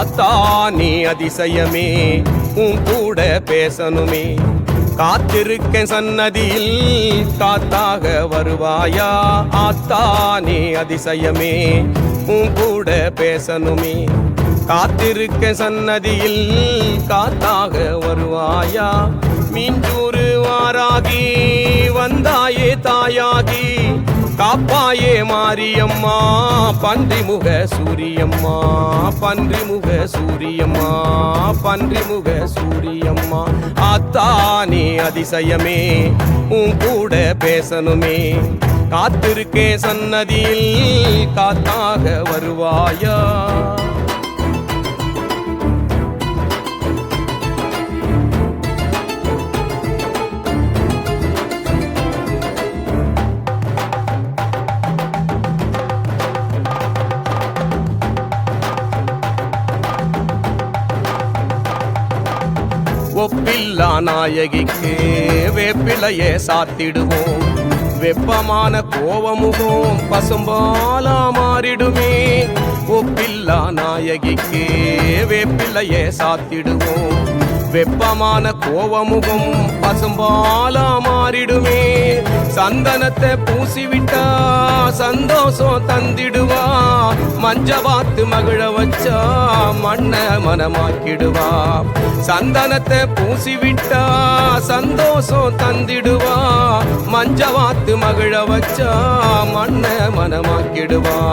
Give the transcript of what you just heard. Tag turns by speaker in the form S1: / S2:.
S1: ஆத்தா நீ அதிசயமே உன் கூட பேசணுமே காத்திருக்கேன் சன்னதியில் காத்தாக வருவாயா ஆத்தா நீ அதிசயமே உன் கூட பேசணுமே காத்திருக்கேன் சன்னதியில் காத்தாக வருவாயா மீஞ்சூறு வாராகி வந்தாயே தாயாகி காப்பாயே மாரியம்மா பன்றிமுக சூரியம்மா பன்றிமுக சூரியம்மா பன்றிமுக சூரியம்மா ஆத்தா நீ அதிசயமே உன் கூட பேசணுமே காத்திருக்கே சன்னதியில் காத்தாக வருவாயா ஒப்பில்லா நாயகிக்கு வேப்பிலையே சாத்திடுவோம் வெப்பமான கோவமுகம் பசும்பாலா மாறிடுமே ஒப்பில்லா நாயகிக்கு வேப்பிலையே சாத்திடுவோம் வெப்பமான கோவமுகம் பசும்பாலா மாறிடுமே சந்தனத்தை பூசிவிட்டா சந்தோஷம் தந்திடுவா மஞ்சவாத்து மகிழ வச்சா மண்ண மனமாக்கிடுவா சந்தனத்தை பூசிவிட்டா சந்தோஷம் தந்திடுவா மஞ்சவாத்து மகிழ வச்சா மண்ண மனமாக்கிடுவா